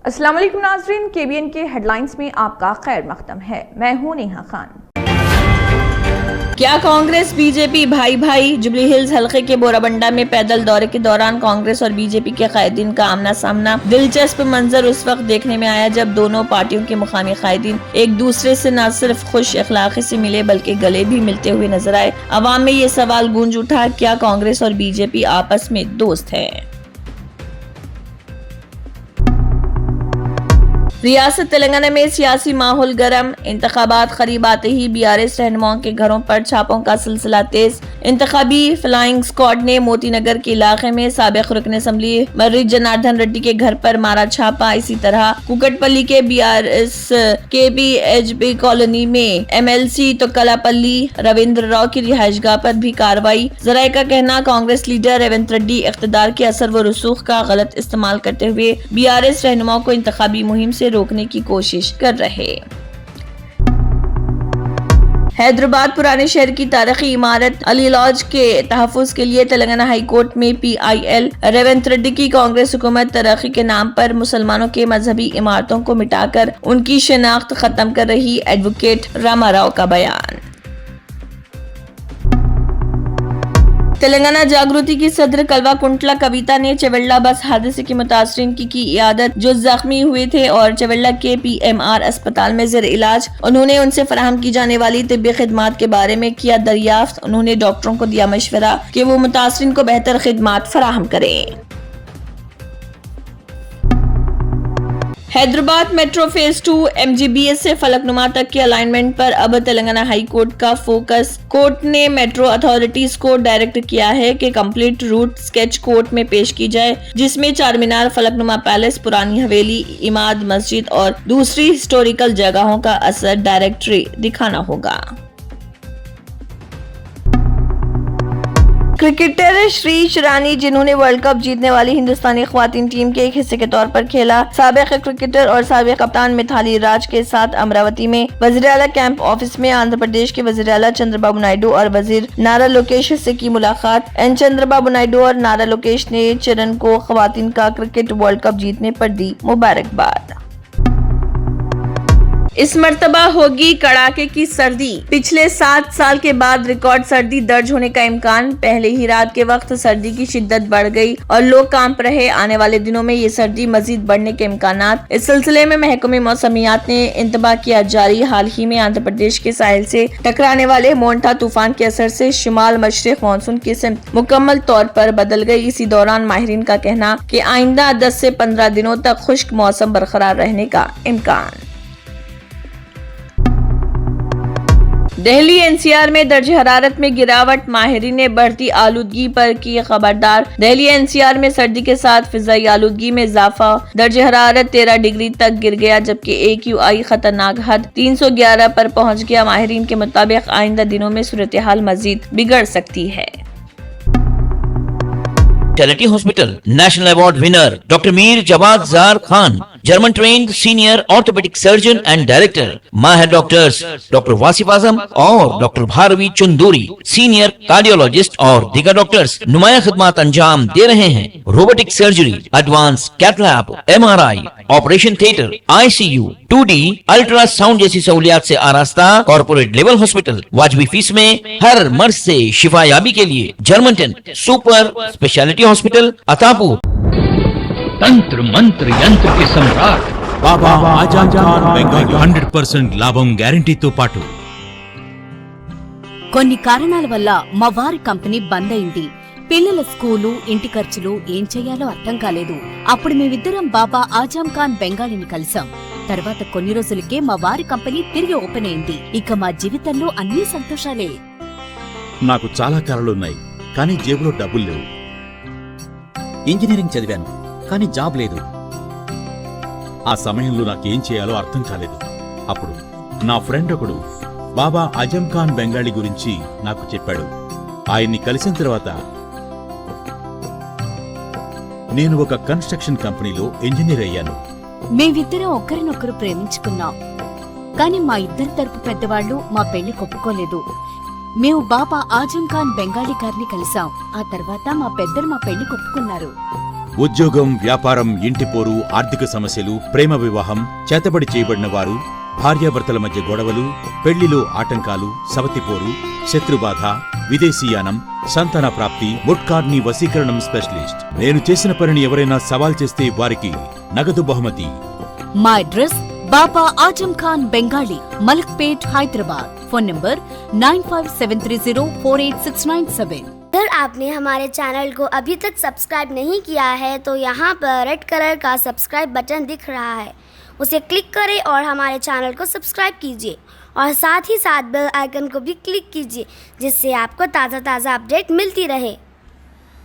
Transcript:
अस्सलाम वालेकुम नाज़रीन, KBN के हेडलाइंस में आपका खैर मकदम है। मैं हूं नेहा खान। क्या कांग्रेस बीजेपी भाई भाई? जुबली हिल्स हलके के बोराबंडा में पैदल दौरे के दौरान कांग्रेस और बीजेपी के कायदीन का आमना सामना। दिलचस्प मंजर उस वक्त देखने में आया जब दोनों पार्टियों के मुखामी कायदीन एक दूसरे से न सिर्फ खुश अखलाक़ी से मिले बल्कि गले भी मिलते हुए नजर आए। अवाम में ये सवाल गूंज उठा, क्या कांग्रेस और बीजेपी आपस में दोस्त है? रियासत तेलंगाना में सियासी माहौल गर्म। इंतखाबात करीब आते ही BRS रहनुमाओं के घरों पर छापों का सिलसिला तेज। इंतखाबी फ्लाइंग स्क्वाड ने मोती नगर के इलाके में साबिक रुकन असम्बली मर्री जनार्दन रेड्डी के घर पर मारा छापा। इसी तरह कुकटपल्ली के BRS KPHB कॉलोनी में MLC तो कलापल्ली रविंद्र राव की रिहाइशगाह पर भी कार्रवाई। जराये का कहना, कांग्रेस लीडर रेवंत रेड्डी इख्तिदार के असर व रसूख का गलत इस्तेमाल करते हुए BRS रहनुमाओं को इंतखाबी मुहिम से रोकने की कोशिश कर रहे। हैदराबाद पुराने शहर की तारीखी इमारत अली लॉज के तहफ्फुज के लिए तेलंगाना हाई कोर्ट में PIL रेवंत रेड्डी की कांग्रेस हुकूमत तरक्की के नाम पर मुसलमानों के मजहबी इमारतों को मिटाकर उनकी शनाख्त खत्म कर रही एडवोकेट रामाराव का बयान। तेलंगाना जागृति की सदर कलवा कुंटला कविता ने चवेल्ला बस हादसे के मुतासरीन की इयादत, जो जख्मी हुए थे और चवेल्ला के PMR अस्पताल में जेर इलाज। उन्होंने उनसे फराहम की जाने वाली तिब्बी खिदमात के बारे में किया दरियाफ्त। उन्होंने डॉक्टरों को दिया मशवरा कि वो मुतासरीन को बेहतर खिदमात फराहम करें। हैदराबाद मेट्रो फेज 2 MGBS से फलकनुमा तक के अलाइनमेंट पर अब तेलंगाना हाई कोर्ट का फोकस। कोर्ट ने मेट्रो अथॉरिटीज को डायरेक्ट किया है कि कंप्लीट रूट स्केच कोर्ट में पेश की जाए, जिसमें चार मीनार, फलकनुमा पैलेस, पुरानी हवेली, इमाद मस्जिद और दूसरी हिस्टोरिकल जगहों का असर डायरेक्टरी दिखाना होगा। क्रिकेटर श्रीश रानी, जिन्होंने वर्ल्ड कप जीतने वाली हिंदुस्तानी ख्वातीन टीम के एक हिस्से के तौर पर खेला, साबिक क्रिकेटर और साबिक कप्तान मिथाली राज के साथ अमरावती में वजीर आला कैंप ऑफिस में आंध्र प्रदेश के वजीर आला चंद्रबाबू नायडू और वजीर नारा लोकेश से की मुलाकात। चंद्रबाबू नायडू और नारा लोकेश ने चरण को ख्वातीन का क्रिकेट वर्ल्ड कप जीतने पर दी मुबारकबाद। इस मर्तबा होगी कड़ाके की सर्दी। पिछले 7 साल के बाद रिकॉर्ड सर्दी दर्ज होने का इम्कान। पहले ही रात के वक्त सर्दी की शिद्दत बढ़ गई और लोग कांप रहे। आने वाले दिनों में ये सर्दी मजीद बढ़ने के इम्कानात। इस सिलसिले में महकमे मौसमियात ने इंतबाह किया जारी। हाल ही में आंध्र प्रदेश के साहिल से टकराने वाले मोंटा तूफान के असर से शुमाल मशरिक मानसून की सिमत मुकम्मल तौर पर बदल गई। इसी दौरान माहिरीन का कहना कि आइंदा 10 से 15 दिनों तक खुश्क मौसम बरकरार रहने का इम्कान। दिल्ली NCR में दर्ज हरारत में गिरावट, माहिरीन ने बढ़ती आलूदगी पर की खबरदार। दिल्ली NCR में सर्दी के साथ फिजाई आलूदगी में इजाफा। दर्ज हरारत 13 डिग्री तक गिर गया, जबकि AQI खतरनाक हद 311 पर पहुंच गया। माहिरीन के मुताबिक आइंदा दिनों में सूरत हाल मजीद बिगड़ सकती है। Speciality hospital national award winner doctor Mir Jawad Jar Khan, German trained senior orthopaedic surgeon and director, माहिर डॉक्टर्स डॉक्टर वासिफ आजम और doctor Bharvi Chanduri, senior cardiologist और दीगर डॉक्टर्स नुमाया खिदमत अंजाम दे रहे हैं। Robotic surgery, advance cath lab, MRI, operation theatre, ICU, 2D ultrasound जैसी सहूलियात से आरास्ता कॉर्पोरेट लेवल हॉस्पिटल। वाजबी फीस में हर मर्ज से शिफायाबी के लिए German tent super speciality hospital Attapur. तंत्र मंत्र यंत्र के सम्राट బాబా ఆజం ఖాన్ బెంగాలీ 100% లాభం గ్యారెంటీతో పాటు. కొన్ని కారణాల వల్ల మా వారి కంపెనీ బంద్ అయింది. పిల్లల స్కూలు, ఇంటి ఖర్చులు ఏం చెయ్యాలో అర్థం కాలేదు. అప్పుడు మేమిద్దరం బాబా ఆజం ఖాన్ బెంగాలీని కలిసాం. తర్వాత కొన్ని రోజులకే మా వారి కంపెనీ తిరిగి ఓపెన్ అయింది. ఇక మా జీవితంలో అన్ని సంతోషాలే. నాకు చాలా కలలున్నాయి, కానీ జేబులో డబ్బులు లేవు. ఇంజనీరింగ్ చదివాను, కానీ జాబ్ లేదు. ఆ సమయంలో నాకేం చేయాలో అర్థం కాలేదు. అప్పుడు నా ఫ్రెండ్ ఒకడు బాబా ఆజం ఖాన్ బెంగాలీ గురించి నాకు చెప్పాడు. ఆయన్ని కలిసిన తర్వాత నేను ఒక కన్స్ట్రక్షన్ కంపెనీలో ఇంజనీర్ అయ్యాను. మేమిద్దరం ఒకరినొకరు ప్రేమించుకున్నాం. కాని మా ఇద్దరి తరపు పెద్దవాళ్లు మా పెళ్లి ఒప్పుకోలేదు. మేము బాబా ఆజం ఖాన్ బెంగాలీ గారిని కలిసాం. ఆ తర్వాత మా పెద్దలు మా పెళ్లి ఒప్పుకున్నారు. ఉద్యోగం, వ్యాపారం, ఇంటి పోరు, ఆర్థిక సమస్యలు, ప్రేమ వివాహం, చేతబడి చేయబడిన వారు, భార్యాభర్తల మధ్య గొడవలు, పెళ్లిలో ఆటంకాలు, సవతిపోరు, శత్రుబాధ, విదేశీయానం, సంతాన ప్రాప్తి, ముట్కార్ని వశీకరణం స్పెషలిస్ట్. నేను చేసిన పనిని ఎవరైనా సవాల్ చేస్తే వారికి నగదు బహుమతి. మా address Baba Azam Khan Bengali, Malakpet, Hyderabad. Phone number 9573048697। अगर आपने हमारे चैनल को अभी तक सब्सक्राइब नहीं किया है तो यहाँ पर रेड कलर का सब्सक्राइब बटन दिख रहा है, उसे क्लिक करें और हमारे चैनल को सब्सक्राइब कीजिए और साथ ही साथ बेल आइकन को भी क्लिक कीजिए जिससे आपको ताज़ा अपडेट मिलती रहे।